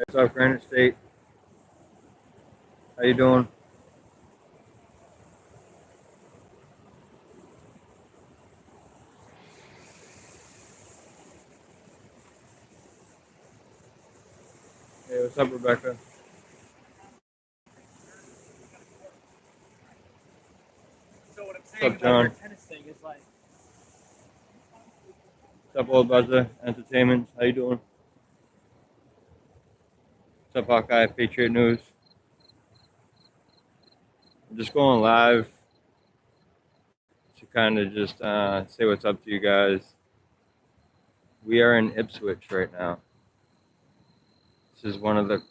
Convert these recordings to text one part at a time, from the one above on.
What's up, Granite State? How you doing? Hey, what's up, Rebecca? So what I'm What's saying up, about John? your tennis thing is like, What's up, Old Buzzer Entertainment? How you doing? What's up, Hawkeye Patriot News? I'm just going live to kind of just say what's up to you guys. We are in Ipswich right now. This is one of the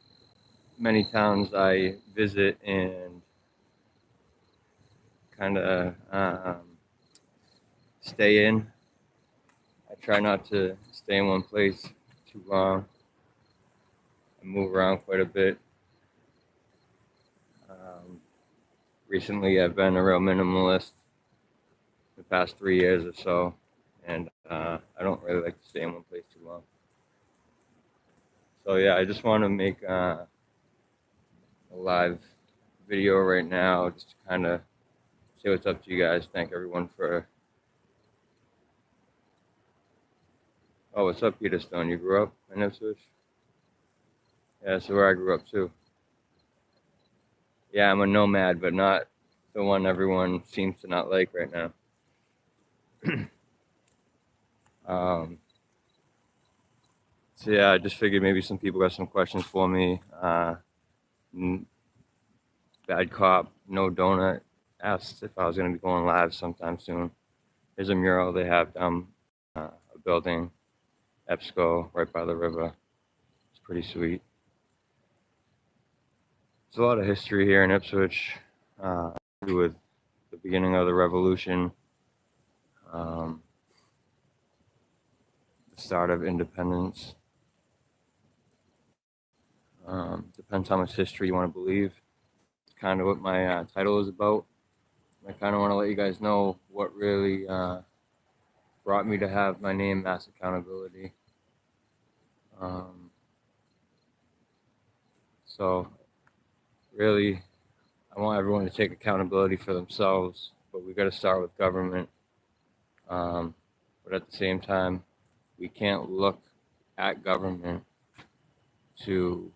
many towns I visit and kind of stay in. I try not to stay in one place too long. I move around quite a bit. Recently, I've been a real minimalist the past 3 years or so, and I don't really like to stay in one place too long. So yeah, I just want to make a live video right now, just to kind of say what's up to you guys. Thank everyone for. Oh, what's up, Peter Stone? You grew up in Ipswich? Yeah, that's where I grew up too. Yeah, I'm a nomad, but not the one everyone seems to not like right now. So yeah, I just figured maybe some people got some questions for me. Bad Cop, No Donut asked if I was going to be going live sometime soon. There's a mural they have down a building, EBSCO, right by the river. It's pretty sweet. There's a lot of history here in Ipswich, with the beginning of the revolution, the start of independence. Depends how much history you want to believe. It's kind of what my title is about. I kind of want to let you guys know what really brought me to have my name, Mass Accountability. So really, I want everyone to take accountability for themselves, but we got to start with government. But at the same time, we can't look at government to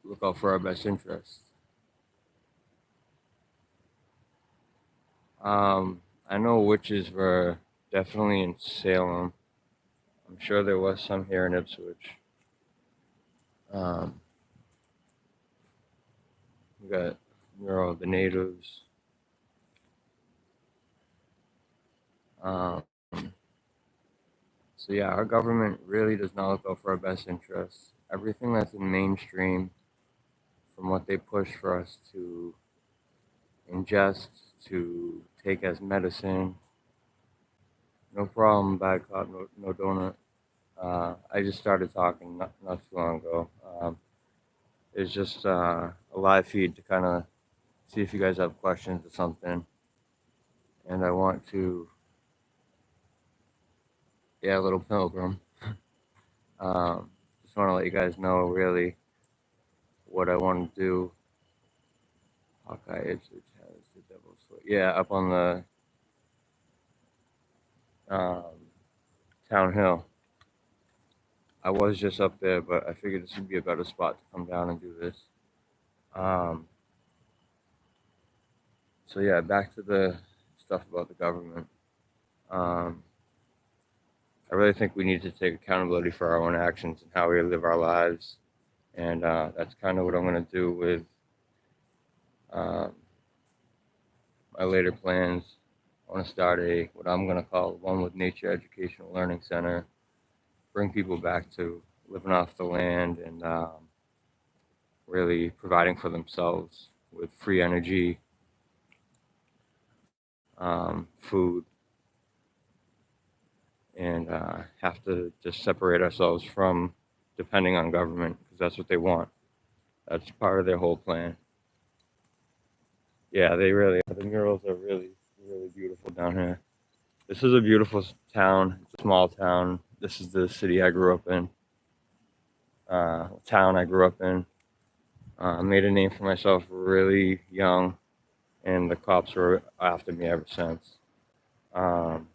look out for our best interests. I know witches were definitely in Salem. I'm sure there was some here in Ipswich. We got, the natives. So yeah, our government really does not look out for our best interests. Everything that's in mainstream, from what they push for us to ingest, to take as medicine, no problem, Bad Cop, no donut. I just started talking not too long ago. It's just a live feed to kind of see if you guys have questions or something. And I want to, yeah, Little Pilgrim. Just want to let you guys know really what I want to do. Hawkeye Ipswich has the Devil's Foot. Yeah, up on the Town Hill. I was just up there, but I figured this would be a better spot to come down and do this. So yeah, back to the stuff about the government. I really think we need to take accountability for our own actions and how we live our lives, and that's kind of what I'm going to do with my later plans. I want to start what I'm going to call One with Nature Educational Learning Center, bring people back to living off the land and really providing for themselves with free energy, food, and have to just separate ourselves from depending on government because that's what they want. That's part of their whole plan. Yeah, they really are. The murals are really, really beautiful down here. This is a beautiful town. It's a small town. This is the city I grew up in. town I grew up in. Made a name for myself really young, and the cops were after me ever since. Um,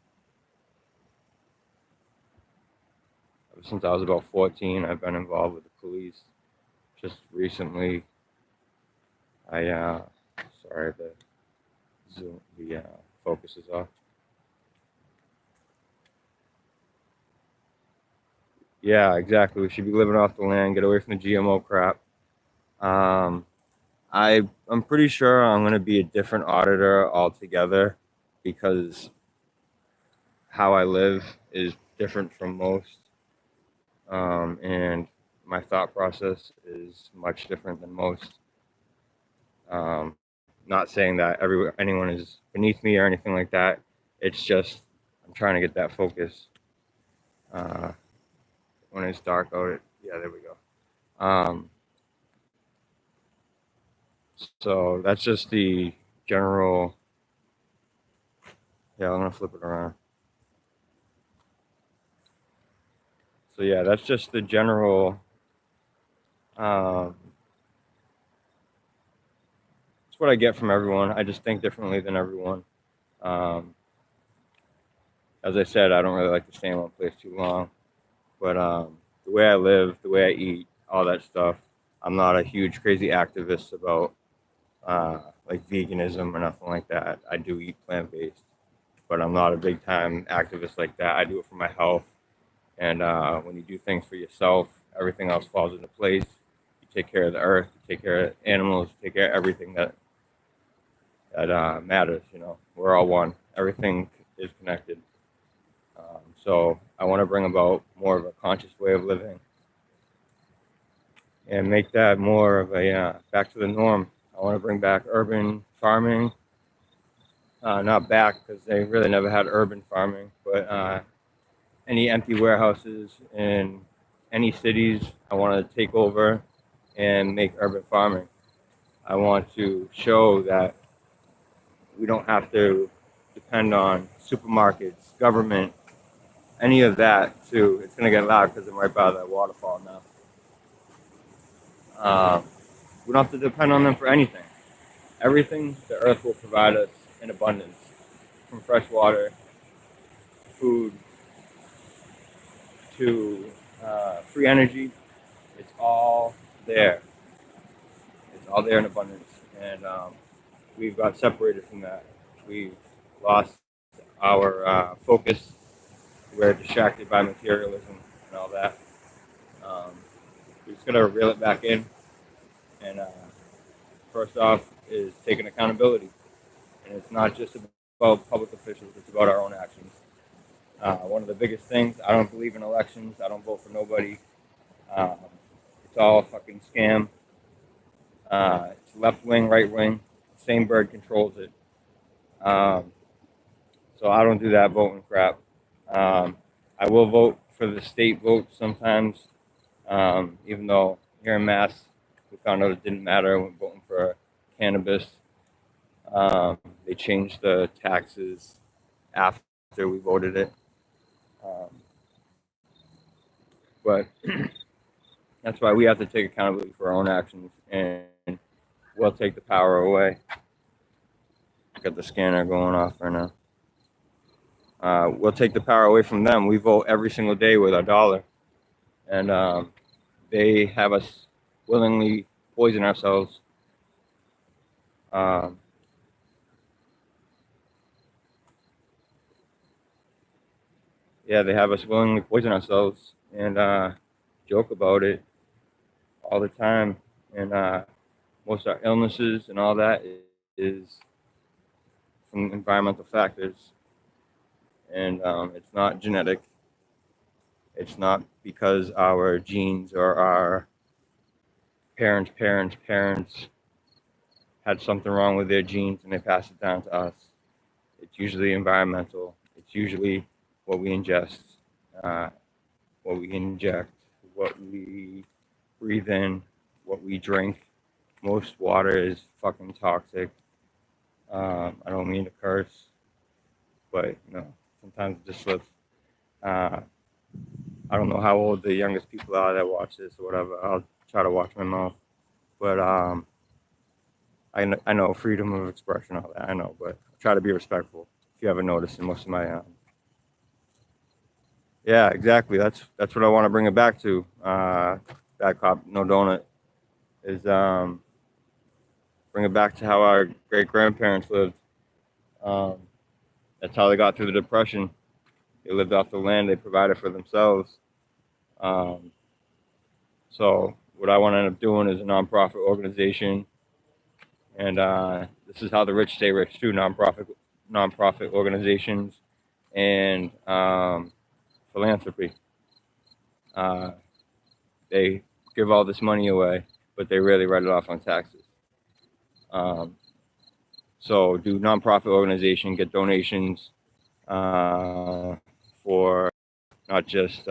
Ever since I was about 14, I've been involved with the police. Just recently, I sorry, the focus is off. Yeah, exactly. We should be living off the land, get away from the GMO crap. Um, I'm pretty sure I'm gonna be a different auditor altogether because how I live is different from most, and my thought process is much different than most. Um, Not saying that anyone is beneath me or anything like that. It's just I'm trying to get that focus. Uh, when it's dark out, yeah, there we go. So that's just the general. Yeah, I'm gonna flip it around. So yeah, that's just the general. Um, it's what I get from everyone. I just think differently than everyone. Um, as I said, I don't really like to stay in one place too long. But the way I live, the way I eat, all that stuff, I'm not a huge crazy activist about like veganism or nothing like that. I do eat plant based, but I'm not a big time activist like that. I do it for my health. And when you do things for yourself, everything else falls into place. You take care of the earth, you take care of animals, you take care of everything that matters. You know, we're all one. Everything is connected. So I want to bring about more of a conscious way of living and make that more of a back to the norm. I want to bring back urban farming, not back because they really never had urban farming, but any empty warehouses in any cities, I want to take over and make urban farming. I want to show that we don't have to depend on supermarkets, government, any of that. Too, it's going to get loud because I'm right by the waterfall now. We don't have to depend on them for anything. Everything the earth will provide us in abundance, from fresh water, food, to free energy. It's all there. It's all there in abundance. And we've got separated from that. We've lost our focus. We're distracted by materialism and all that. Um, we're just going to reel it back in. And first off is taking accountability. And it's not just about public officials, it's about our own actions. One of the biggest things, I don't believe in elections. I don't vote for nobody. Um, it's all a fucking scam. It's left wing, right wing. Same bird controls it. Um, so I don't do that voting crap. Um, I will vote for the state vote sometimes, even though here in Mass, we found out it didn't matter when voting for cannabis. They changed the taxes after we voted it. Um, but that's why we have to take accountability for our own actions, and we'll take the power away. Got the scanner going off right now. We'll take the power away from them. We vote every single day with our dollar, and they have us willingly poison ourselves. Um, yeah, they have us willingly poison ourselves and joke about it all the time. And most of our illnesses and all that is from environmental factors. And it's not genetic. It's not because our genes or our parents had something wrong with their genes and they passed it down to us. It's usually environmental. It's usually what we ingest, uh, what we inject, what we breathe in, what we drink. Most water is fucking toxic. I don't mean to curse, but you know sometimes it just slips. Uh, I don't know how old the youngest people are that watch this or whatever. I'll try to watch my mouth. But I know freedom of expression, all that. I know, but I try to be respectful. If you ever noticed in most of my, yeah, exactly. That's what I want to bring it back to. Bad cop, no donut is bring it back to how our great grandparents lived. Um, that's how they got through the depression. They lived off the land. They provided for themselves. Um, so what I want to end up doing is a nonprofit organization, and this is how the rich stay rich too. Nonprofit organizations and philanthropy. Uh, they give all this money away, but they rarely write it off on taxes. Um, so do nonprofit organization, get donations for not just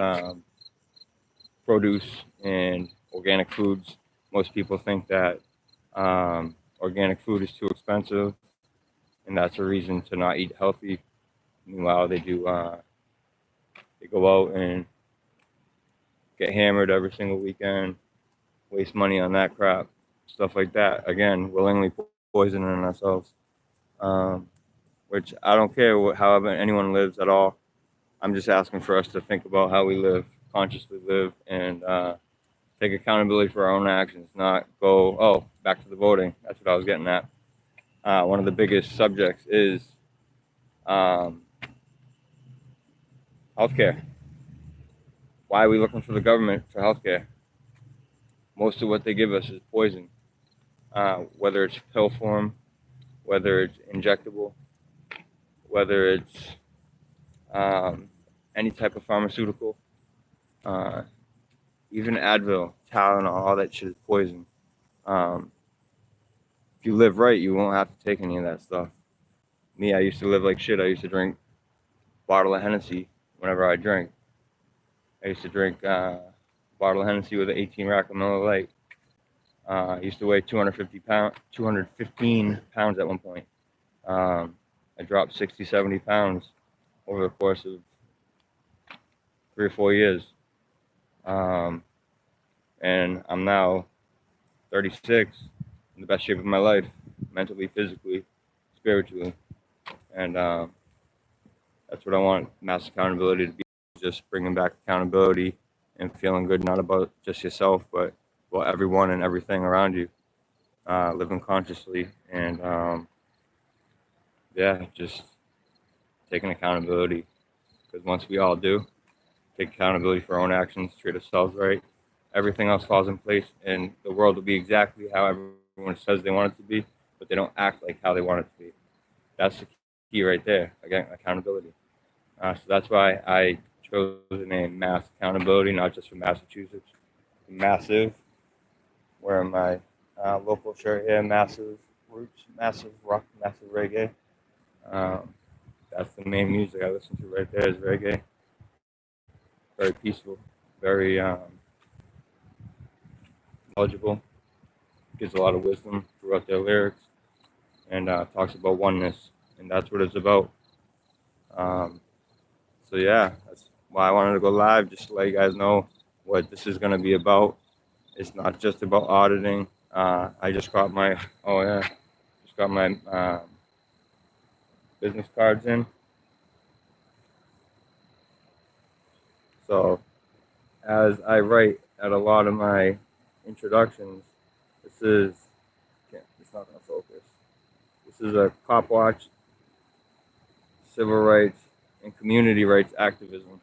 produce and organic foods. Most people think that organic food is too expensive, and that's a reason to not eat healthy. Meanwhile, they do. They go out and get hammered every single weekend, waste money on that crap, stuff like that. Again, willingly poisoning ourselves. Um, which I don't care however anyone lives at all. I'm just asking for us to think about how we live, consciously live, and take accountability for our own actions, not go, oh, back to the voting. That's what I was getting at. One of the biggest subjects is um, healthcare. Why are we looking for the government for healthcare? Most of what they give us is poison, whether it's pill form, whether it's injectable, whether it's any type of pharmaceutical, uh, even Advil, Tylenol, all that shit is poison. Um, if you live right, you won't have to take any of that stuff. Me, I used to live like shit. I used to drink a bottle of Hennessy whenever I drank. I used to drink a bottle of Hennessy with an 18 rack of Miller Lite. I used to weigh 215 pounds at one point. I dropped 60, 70 pounds over the course of 3 or 4 years. And I'm now 36, in the best shape of my life, mentally, physically, spiritually. And that's what I want mass accountability to be, just bringing back accountability and feeling good, not about just yourself, but about everyone and everything around you, living consciously. And yeah, just taking accountability. Because once we all do, take accountability for our own actions, treat ourselves right, everything else falls in place, and the world will be exactly how everyone says they want it to be, but they don't act like how they want it to be. That's the key right there. Again, accountability. So that's why I chose the name Mass Accountability, not just for Massachusetts. Massive, wearing my local shirt here, Massive Roots, Massive Rock, Massive Reggae. Um, that's the main music I listen to right there is reggae. Very peaceful, very knowledgeable, gives a lot of wisdom throughout their lyrics, and talks about oneness, and that's what it's about. Um, so yeah, that's why I wanted to go live, just to let you guys know what this is going to be about. It's not just about auditing. I just got my business cards in. So as I write at a lot of my introductions, this is it's not going to focus. This is a cop watch, civil rights, and community rights activism.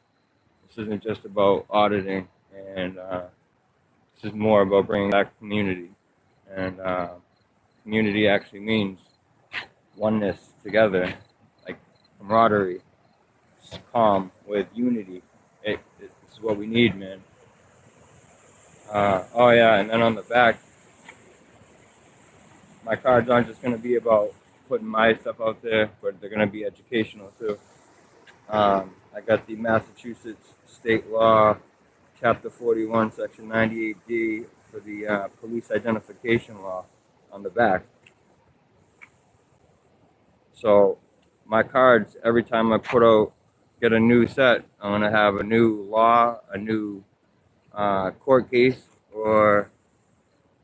This isn't just about auditing, and this is more about bringing back community. And community actually means oneness together, like camaraderie, calm with unity. This is what we need, man. Oh yeah, and then on the back, my cards aren't just going to be about putting my stuff out there, but they're going to be educational too. I got the Massachusetts State Law, Chapter 41, Section 98D for the police identification law on the back. So my cards, every time I put out get a new set. I'm gonna have a new law, a new court case, or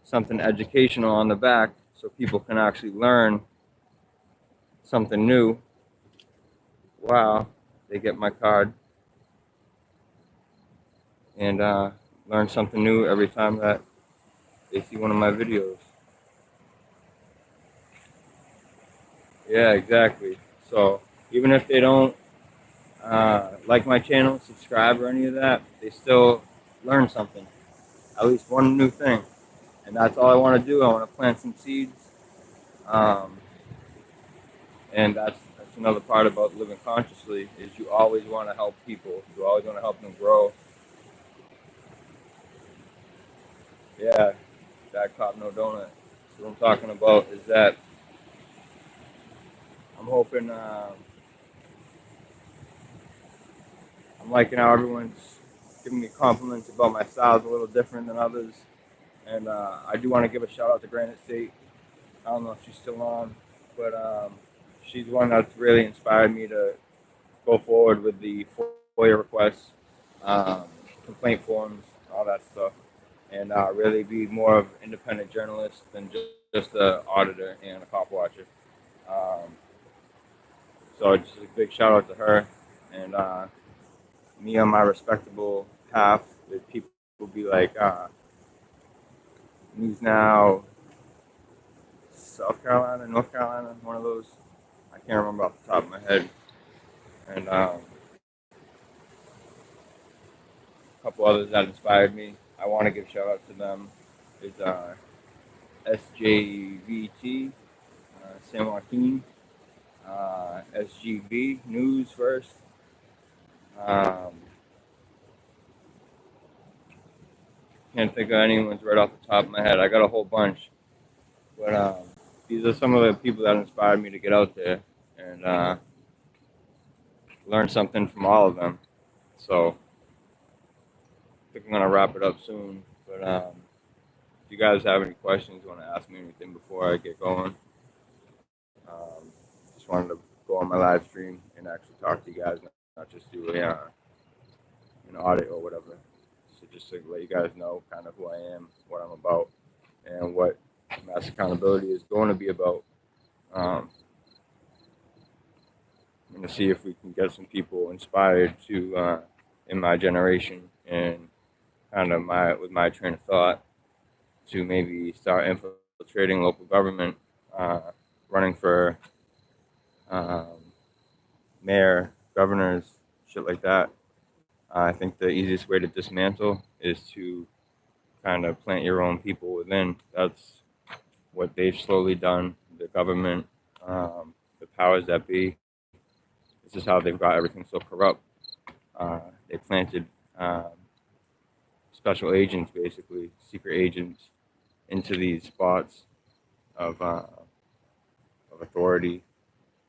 something educational on the back, so people can actually learn something new. Wow, they get my card and learn something new every time that they see one of my videos. Yeah, exactly. So even if they don't like my channel, subscribe, or any of that, they still learn something, at least one new thing. And that's all I want to do. I want to plant some seeds. Um, and that's another part about living consciously is you always want to help people. You always want to help them grow. Yeah, that cop no donut. So what I'm talking about is that I'm hoping I'm liking how everyone's giving me compliments about my style's a little different than others. And I do want to give a shout out to Granite State. I don't know if she's still on, but she's one that's really inspired me to go forward with the FOIA requests, um, complaint forms, all that stuff, and really be more of an independent journalist than just an auditor and a cop watcher. Um, so just a big shout out to her and me on my respectable path. That people will be like News Now, South Carolina, North Carolina, one of those. I can't remember off the top of my head. And a couple others that inspired me. I want to give shout out to them. Is SJVT, San Joaquin, SGV News First. Um, can't think of anyone's right off the top of my head. I got a whole bunch, but these are some of the people that inspired me to get out there and learn something from all of them. So I think I'm gonna wrap it up soon. But if you guys have any questions, want to ask me anything before I get going, um, just wanted to go on my live stream and actually talk to you guys, not just do an audit or whatever. So just to let you guys know kind of who I am, what I'm about, and what mass accountability is going to be about. Um, I'm going to see if we can get some people inspired to in my generation and kind of with my train of thought to maybe start infiltrating local government, running for um, mayor, governors, shit like that. I think the easiest way to dismantle is to kind of plant your own people within. That's what they've slowly done. The government, the powers that be. This is how they've got everything so corrupt. They planted special agents, basically secret agents, into these spots of authority,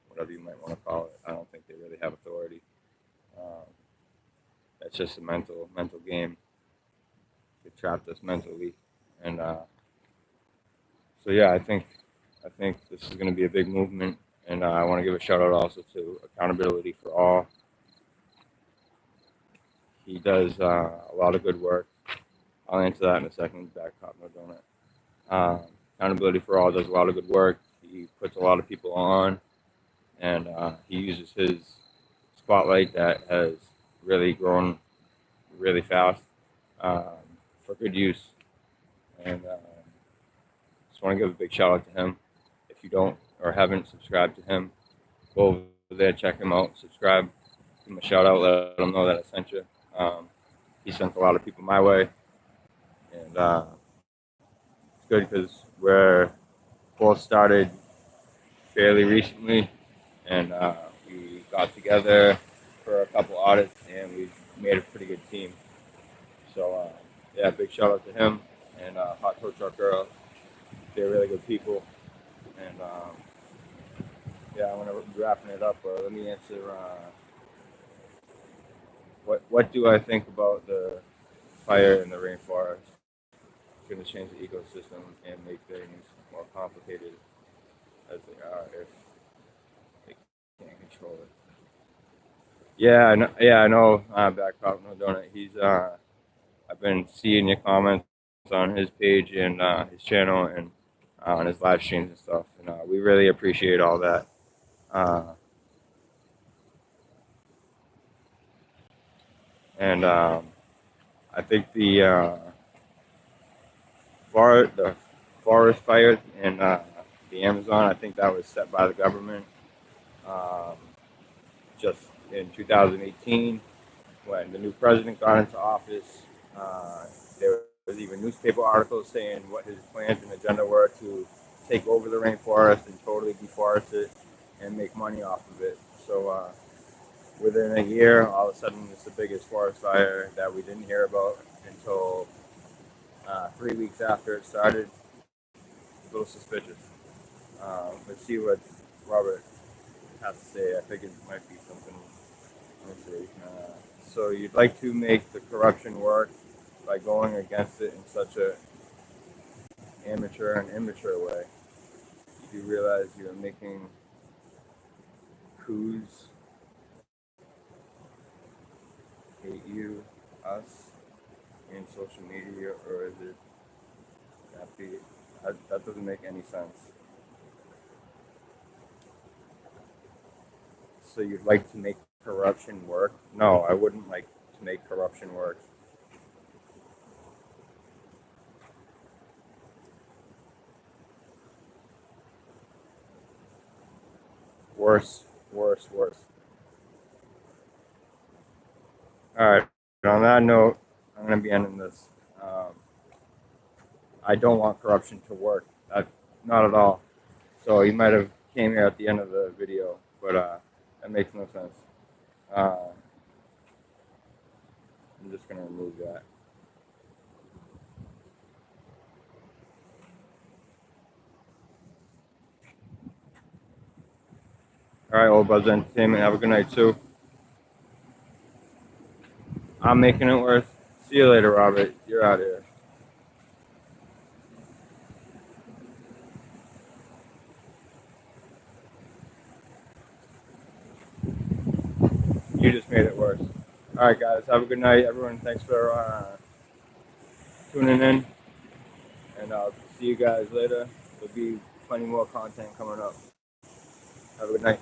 whatever you might want to call it. I don't think they really have authority. Um, that's just a mental game. They trapped us mentally, and so yeah, I think this is going to be a big movement, and I want to give a shout out also to Accountability for All. He does a lot of good work. I'll answer that in a second. Back cop no donut. Accountability for All does a lot of good work. He puts a lot of people on, and he uses his spotlight that has really grown really fast um, for good use. And just want to give a big shout out to him. If you don't or haven't subscribed to him, go over there, check him out, subscribe, give him a shout out, let him know that I sent you. He sent a lot of people my way, and it's good because we're both started fairly recently, and we got together for a couple audits, and we made a pretty good team. So yeah, big shout out to him and Hot Tow Truck Girl. They're really good people, and yeah, I'm gonna be wrapping it up. Let me answer. What do I think about the fire in the rainforest? It's going to change the ecosystem and make things more complicated as they are if they can't control it. Yeah, I know. Back Pop No Donut. I've been seeing your comments on his page and his channel and on his live streams and stuff, and we really appreciate all that. Uh, and I think the forest fire in the Amazon, I think that was set by the government um, just in 2018 when the new president got into office. Uh, there was even newspaper articles saying what his plans and agenda were to take over the rainforest and totally deforest it and make money off of it. So within a year, all of a sudden, it's the biggest forest fire that we didn't hear about until 3 weeks after it started. A little suspicious. Let's see what Robert has to say. I think it might be something. Let's see. So you'd like to make the corruption work by going against it in such a amateur and immature way. You do realize you're making coups hate you, us, in social media, or is it that be? That doesn't make any sense. So you'd like to make corruption work? No, I wouldn't like to make corruption work. Worse, worse, worse. All right. On that note, I'm going to be ending this. Um, I don't want corruption to work. Not at all. So you might have came here at the end of the video, but that makes no sense. Uh, I'm just going to remove that. All right, Old Buzz Entertainment. Have a good night, too. I'm making it worth. See you later, Robert. You're out of here. You just made it worse. All right, guys. Have a good night, everyone. Thanks for tuning in, and I'll see you guys later. There'll be plenty more content coming up. Have a good night.